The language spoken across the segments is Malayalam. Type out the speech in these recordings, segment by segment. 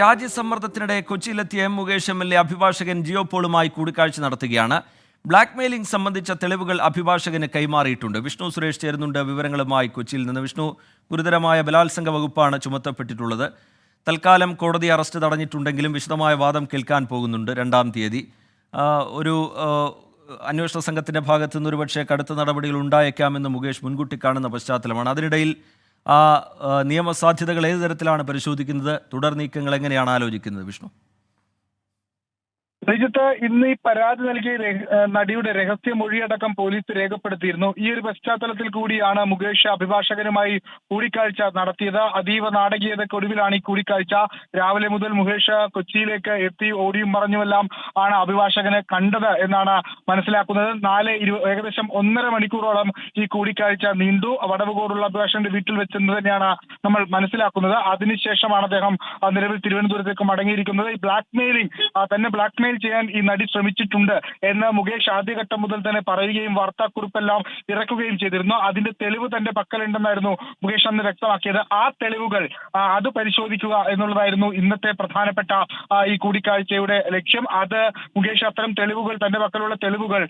രാജ്യസമ്മർദ്ദത്തിനിടെ കൊച്ചിയിലെത്തിയ മുകേഷ് എം.എൽ.എ അഭിഭാഷകൻ ജിയോ പോളുമായി കൂടിക്കാഴ്ച നടത്തുകയാണ്. ബ്ലാക്ക് മെയിലിംഗ് സംബന്ധിച്ച തെളിവുകൾ അഭിഭാഷകന് കൈമാറിയിട്ടുണ്ട്. വിഷ്ണു സുരേഷ് ചേരുന്നുണ്ട് വിവരങ്ങളുമായി കൊച്ചിയിൽ നിന്ന്. വിഷ്ണു, ഗുരുതരമായ ബലാത്സംഗ വകുപ്പാണ് ചുമത്തപ്പെട്ടിട്ടുള്ളത്. തൽക്കാലം കോടതി അറസ്റ്റ് തടഞ്ഞിട്ടുണ്ടെങ്കിലും വിശദമായ വാദം കേൾക്കാൻ പോകുന്നുണ്ട് 2-ാം തീയതി. ഒരു അന്വേഷണ സംഘത്തിൻ്റെ ഭാഗത്തു നിന്ന് ഒരുപക്ഷെ കടുത്ത നടപടികൾ ഉണ്ടായേക്കാമെന്ന് മുകേഷ് മുൻകൂട്ടി കാണുന്ന പശ്ചാത്തലമാണ്. അതിനിടയിൽ നിയമസാധ്യതകൾ ഏത് തരത്തിലാണ് പരിശോധിക്കുന്നത്? തുടർ നീക്കങ്ങൾ എങ്ങനെയാണ് ആലോചിക്കുന്നത് വിഷ്ണു? ശ്രീജിത്ത്, ഇന്ന് ഈ പരാതി നൽകിയ നടിയുടെ രഹസ്യമൊഴിയടക്കം പോലീസ് രേഖപ്പെടുത്തിയിരുന്നു. ഈ ഒരു പശ്ചാത്തലത്തിൽ കൂടിയാണ് മുകേഷ് അഭിഭാഷകനുമായി കൂടിക്കാഴ്ച നടത്തിയത്. അതീവ നാടകീയതയ്ക്കൊടുവിലാണ് ഈ കൂടിക്കാഴ്ച. രാവിലെ മുതൽ മുകേഷ് കൊച്ചിയിലേക്ക് എത്തി ഓടിയും മറഞ്ഞുമെല്ലാം ആണ് അഭിഭാഷകനെ കണ്ടത് എന്നാണ് മനസ്സിലാക്കുന്നത്. ഏകദേശം 1.5 മണിക്കൂറോളം ഈ കൂടിക്കാഴ്ച നീണ്ടു. വടവുകോടുള്ള അഭിഭാഷകന്റെ വീട്ടിൽ വെച്ചെന്ന് തന്നെയാണ് നമ്മൾ മനസ്സിലാക്കുന്നത്. അതിനുശേഷമാണ് അദ്ദേഹം നിലവിൽ തിരുവനന്തപുരത്തേക്ക് മടങ്ങിയിരിക്കുന്നത്. ഈ തന്നെ ബ്ലാക്ക് മെയിൽ ചെയ്യാൻ ഈ നടി ശ്രമിച്ചിട്ടുണ്ട് എന്ന് മുകേഷ് ആദ്യഘട്ടം മുതൽ തന്നെ പറയുകയും വാർത്താക്കുറിപ്പെല്ലാം ഇറക്കുകയും ചെയ്തിരുന്നു. അതിന്റെ തെളിവ് തന്റെ പക്കലുണ്ടെന്നായിരുന്നു മുകേഷ് അന്ന് വ്യക്തമാക്കിയത്. ആ തെളിവുകൾ അത് പരിശോധിക്കുക എന്നുള്ളതായിരുന്നു ഇന്നത്തെ പ്രധാനപ്പെട്ട ഈ കൂടിക്കാഴ്ചയുടെ ലക്ഷ്യം. അത് മുകേഷ് അത്തരം തെളിവുകൾ, തന്റെ പക്കലുള്ള തെളിവുകൾ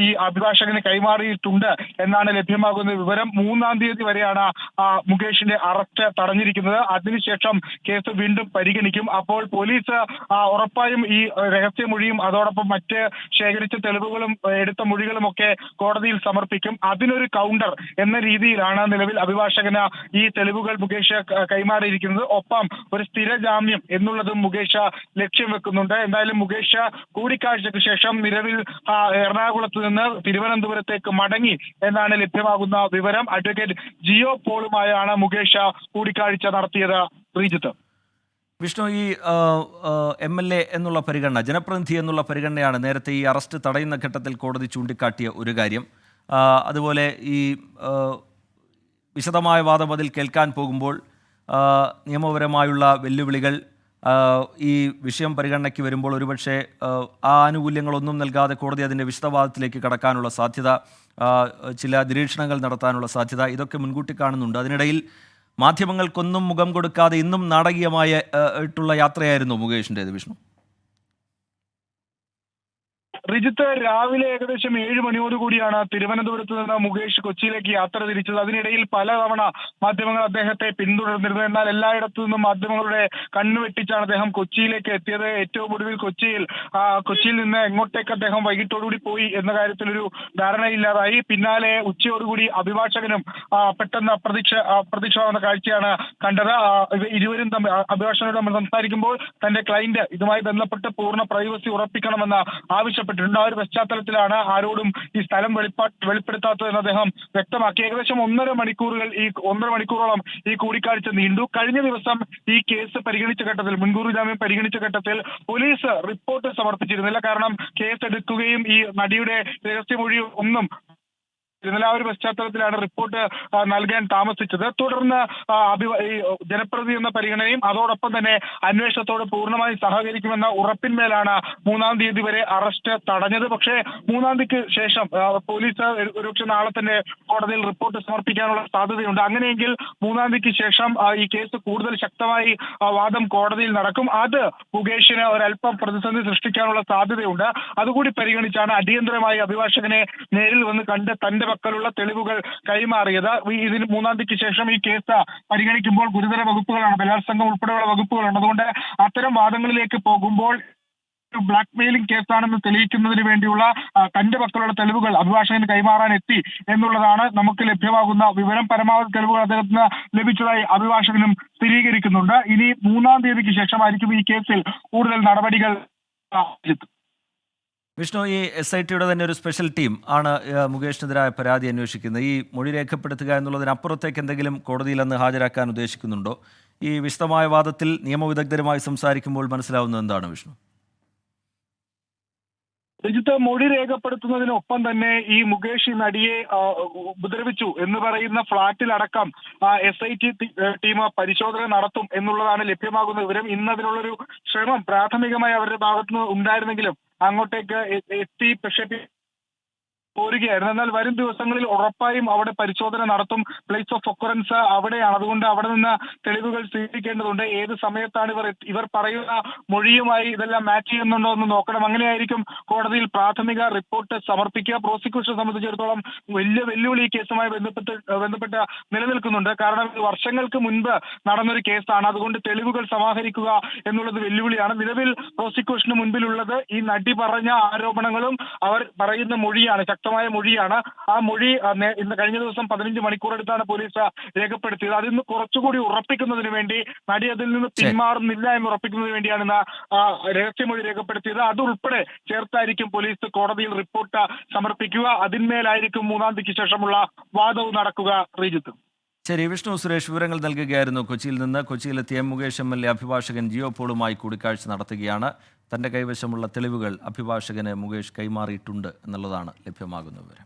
ഈ അഭിഭാഷകന് കൈമാറിയിട്ടുണ്ട് എന്നാണ് ലഭ്യമാകുന്ന വിവരം. 3-ാം തീയതി വരെയാണ് മുകേഷിന്റെ അറസ്റ്റ് തടഞ്ഞിരിക്കുന്നത്. അതിനുശേഷം കേസ് വീണ്ടും പരിഗണിക്കും. അപ്പോൾ പോലീസ് ഉറപ്പായും ഈ രഹസ്യമൊഴിയും അതോടൊപ്പം മറ്റ് ശേഖരിച്ച തെളിവുകളും എടുത്ത മൊഴികളും ഒക്കെ കോടതിയിൽ സമർപ്പിക്കും. അതിനൊരു കൗണ്ടർ എന്ന രീതിയിലാണ് നിലവിൽ അഭിഭാഷകന് ഈ തെളിവുകൾ മുകേഷ് കൈമാറിയിരിക്കുന്നത്. ഒപ്പം ഒരു സ്ഥിര ജാമ്യം എന്നുള്ളതും മുകേഷ് ലക്ഷ്യം വെക്കുന്നുണ്ട്. എന്തായാലും മുകേഷ് കൂടിക്കാഴ്ചയ്ക്ക് ശേഷം നിലവിൽ എറണാകുളത്ത് നിന്ന് തിരുവനന്തപുരത്തേക്ക് മടങ്ങി എന്നാണ് ലഭ്യമാകുന്ന വിവരം. അഡ്വക്കേറ്റ് ജിയോ പോളുമായാണ് മുകേഷ് കൂടിക്കാഴ്ച നടത്തിയത്. ശ്രീജിത്ത്, വിഷ്ണു, ഈ എം.എൽ.എ എന്നുള്ള പരിഗണന, ജനപ്രതിനിധി എന്നുള്ള പരിഗണനയാണ് നേരത്തെ ഈ അറസ്റ്റ് തടയുന്ന ഘട്ടത്തിൽ കോടതി ചൂണ്ടിക്കാട്ടിയ ഒരു കാര്യം. അതുപോലെ ഈ വിശദമായ വാദം അതിൽ കേൾക്കാൻ പോകുമ്പോൾ നിയമപരമായുള്ള വെല്ലുവിളികൾ, ഈ വിഷയം പരിഗണനയ്ക്ക് വരുമ്പോൾ ഒരുപക്ഷെ ആ ആനുകൂല്യങ്ങളൊന്നും നൽകാതെ കോടതി അതിൻ്റെ വിശദവാദത്തിലേക്ക് കടക്കാനുള്ള സാധ്യത, ചില നിരീക്ഷണങ്ങൾ നടത്താനുള്ള സാധ്യത, ഇതൊക്കെ മുൻകൂട്ടി കാണുന്നുണ്ട്. അതിനിടയിൽ മാധ്യമങ്ങൾക്കൊന്നും മുഖം കൊടുക്കാതെ ഇന്നും നാടകീയമായിട്ടുള്ള യാത്രയായിരുന്നു മുകേഷിൻ്റേത്. വിഷ്ണു, റിജിത്ത്, രാവിലെ ഏകദേശം 7 മണിയോടുകൂടിയാണ് തിരുവനന്തപുരത്ത് നിന്ന് മുകേഷ് കൊച്ചിയിലേക്ക് യാത്ര തിരിച്ചത്. അതിനിടയിൽ പലതവണ മാധ്യമങ്ങൾ അദ്ദേഹത്തെ പിന്തുടർന്നിരുന്നു. എന്നാൽ എല്ലായിടത്തു നിന്നും മാധ്യമങ്ങളുടെ കണ്ണുവെട്ടിച്ചാണ് അദ്ദേഹം കൊച്ചിയിലേക്ക് എത്തിയത്. ഏറ്റവും ഒടുവിൽ കൊച്ചിയിൽ നിന്ന് എങ്ങോട്ടേക്ക് അദ്ദേഹം വൈകിട്ടോടുകൂടി പോയി എന്ന കാര്യത്തിലൊരു ധാരണയില്ലാതായി. പിന്നാലെ ഉച്ചയോടുകൂടി അഭിഭാഷകനും പെട്ടെന്ന് അപ്രത്യക്ഷമാവുന്ന കാഴ്ചയാണ് കണ്ടത്. ഇരുവരും തമ്മിൽ അഭിഭാഷകനോട് നമ്മൾ സംസാരിക്കുമ്പോൾ തന്റെ ക്ലയന്റ് ഇതുമായി ബന്ധപ്പെട്ട് പൂർണ്ണ പ്രൈവസി ഉറപ്പിക്കണമെന്ന് ആവശ്യപ്പെട്ടു. ആ ഒരു പശ്ചാത്തലത്തിലാണ് ആരോടും ഈ സ്ഥലം വെളിപ്പെടുത്താത്തതെന്ന് അദ്ദേഹം വ്യക്തമാക്കി. ഏകദേശം 1.5 മണിക്കൂറോളം ഈ കൂടിക്കാഴ്ച നീണ്ടു. കഴിഞ്ഞ ദിവസം ഈ കേസ് പരിഗണിച്ച ഘട്ടത്തിൽ, മുൻകൂർ ജാമ്യം പരിഗണിച്ച ഘട്ടത്തിൽ പോലീസ് റിപ്പോർട്ട് സമർപ്പിച്ചിരുന്നില്ല. കാരണം കേസ് എടുക്കുകയും ഈ നടിയുടെ രഹസ്യമൊഴി ഒന്നും ഇന്നലെ ആ ഒരു പശ്ചാത്തലത്തിലാണ് റിപ്പോർട്ട് നൽകാൻ താമസിച്ചത്. തുടർന്ന് ജനപ്രതിനിധി എന്ന പരിഗണനയും അതോടൊപ്പം തന്നെ അന്വേഷണത്തോട് പൂർണ്ണമായി സഹകരിക്കുമെന്ന ഉറപ്പിന്മേലാണ് 3-ാം തീയതി വരെ അറസ്റ്റ് തടഞ്ഞത്. പക്ഷേ 3-ാം തീയതിക്ക് ശേഷം പോലീസ് ഒരുപക്ഷെ നാളെ തന്നെ കോടതിയിൽ റിപ്പോർട്ട് സമർപ്പിക്കാനുള്ള സാധ്യതയുണ്ട്. അങ്ങനെയെങ്കിൽ 3-ാം തീയതിക്ക് ശേഷം ഈ കേസ് കൂടുതൽ ശക്തമായി വാദം കോടതിയിൽ നടക്കും. അത് മുകേഷിന് ഒരല്പം പ്രതിസന്ധി സൃഷ്ടിക്കാനുള്ള സാധ്യതയുണ്ട്. അതുകൂടി പരിഗണിച്ചാണ് അടിയന്തരമായി അഭിഭാഷകനെ നേരിൽ വന്ന് കണ്ട് തന്റെ പക്കലുള്ള തെളിവുകൾ കൈമാറിയത്. ഇതിന് 3-ാം തീയതിക്ക് ശേഷം ഈ കേസ് പരിഗണിക്കുമ്പോൾ ഗുരുതര വകുപ്പുകളാണ്, ബലാത്സംഗം ഉൾപ്പെടെയുള്ള വകുപ്പുകളുണ്ട്. അതുകൊണ്ട് അത്തരം വാദങ്ങളിലേക്ക് പോകുമ്പോൾ ബ്ലാക്ക് മെയിലിംഗ് കേസാണെന്ന് തെളിയിക്കുന്നതിന് വേണ്ടിയുള്ള തന്റെ പക്കലുള്ള തെളിവുകൾ അഭിഭാഷകന് കൈമാറാൻ എത്തി എന്നുള്ളതാണ് നമുക്ക് ലഭ്യമാകുന്ന വിവരം. പരമാവധി തെളിവുകൾ അദ്ദേഹത്തിന് ലഭിച്ചതായി അഭിഭാഷകനും സ്ഥിരീകരിക്കുന്നുണ്ട്. ഇനി 3-ാം തീയതിക്ക് ശേഷമായിരിക്കും ഈ കേസിൽ കൂടുതൽ നടപടികൾ. വിഷ്ണു, ഈ SITയുടെ തന്നെ ഒരു സ്പെഷ്യൽ ടീം ആണ് മുകേഷിനെതിരായ പരാതി അന്വേഷിക്കുന്നത്. ഈ മൊഴി രേഖപ്പെടുത്തുക എന്നുള്ളതിനപ്പുറത്തേക്ക് എന്തെങ്കിലും കോടതിയിൽ അന്ന് ഹാജരാക്കാൻ ഉദ്ദേശിക്കുന്നുണ്ടോ? ഈ വിശദമായ വാദത്തിൽ നിയമവിദഗ്ധരുമായി സംസാരിക്കുമ്പോൾ മനസ്സിലാവുന്നത് എന്താണ് വിഷ്ണു? രജിത്ത്, മൊഴി രേഖപ്പെടുത്തുന്നതിനൊപ്പം തന്നെ ഈ മുകേഷ് നടിയെ ഉപദ്രവിച്ചു എന്ന് പറയുന്ന ഫ്ളാറ്റിലടക്കം SIT ടീം പരിശോധന നടത്തും എന്നുള്ളതാണ് ലഭ്യമാകുന്ന വിവരം. ഇന്ന് അതിനുള്ളൊരു ശ്രമം പ്രാഥമികമായി അവരുടെ ഭാഗത്തുനിന്ന് ഉണ്ടായിരുന്നെങ്കിലും അങ്ങോട്ടേക്ക് എത്തി. പക്ഷേ പോരുകയായിരുന്നു. എന്നാൽ വരും ദിവസങ്ങളിൽ ഉറപ്പായും അവിടെ പരിശോധന നടത്തും. പ്ലേസ് ഓഫ് ഒക്കറൻസ് അവിടെയാണ്. അതുകൊണ്ട് അവിടെ നിന്ന് തെളിവുകൾ സ്വീകരിക്കേണ്ടതുണ്ട്. ഏത് സമയത്താണ് ഇവർ പറയുന്ന മൊഴിയുമായി ഇതെല്ലാം മാച്ച് ചെയ്യുന്നുണ്ടോ എന്ന് നോക്കണം. അങ്ങനെയായിരിക്കും കോടതിയിൽ പ്രാഥമിക റിപ്പോർട്ട് സമർപ്പിക്കുക. പ്രോസിക്യൂഷനെ സംബന്ധിച്ചിടത്തോളം വലിയ വെല്ലുവിളി ഈ കേസുമായി ബന്ധപ്പെട്ട് നിലനിൽക്കുന്നുണ്ട്. കാരണം ഇത് വർഷങ്ങൾക്ക് മുൻപ് നടന്നൊരു കേസാണ്. അതുകൊണ്ട് തെളിവുകൾ സമാഹരിക്കുക എന്നുള്ളത് വെല്ലുവിളിയാണ്. നിലവിൽ പ്രോസിക്യൂഷന് മുൻപിലുള്ളത് ഈ നടി പറഞ്ഞ ആരോപണങ്ങളും അവർ പറയുന്ന മൊഴിയാണ്, ശക്തമായ മൊഴിയാണ്. ആ മൊഴി ഇന്ന് കഴിഞ്ഞ ദിവസം 15 മണിക്കൂർ എടുത്താണ് പോലീസ് രേഖപ്പെടുത്തിയത്. അതിൽ നിന്ന് കുറച്ചുകൂടി ഉറപ്പിക്കുന്നതിന് വേണ്ടി നടി അതിൽ നിന്ന് പിന്മാറുന്നില്ല എന്ന് ഉറപ്പിക്കുന്നതിന് വേണ്ടിയാണ് ഇന്ന് രഹസ്യമൊഴി രേഖപ്പെടുത്തിയത്. അതുൾപ്പെടെ ചേർത്തായിരിക്കും പോലീസ് കോടതിയിൽ റിപ്പോർട്ട് സമർപ്പിക്കുക. അതിന്മേലായിരിക്കും 3-ാം തീയതിക്ക് ശേഷമുള്ള വാദവും നടക്കുക. ശ്രീജിത്ത്. ശരി, വിഷ്ണു സുരേഷ് വിവരങ്ങൾ നൽകുകയായിരുന്നു കൊച്ചിയിൽ നിന്ന്. കൊച്ചിയിലെത്തിയ മുകേഷ് MLA അഭിഭാഷകൻ ജിയോ പോളുമായി കൂടിക്കാഴ്ച നടത്തുകയാണ്. തന്റെ കൈവശമുള്ള തെളിവുകൾ അഭിഭാഷകന് മുകേഷ് കൈമാറിയിട്ടുണ്ട് എന്നുള്ളതാണ് ലഭ്യമാകുന്ന വിവരം.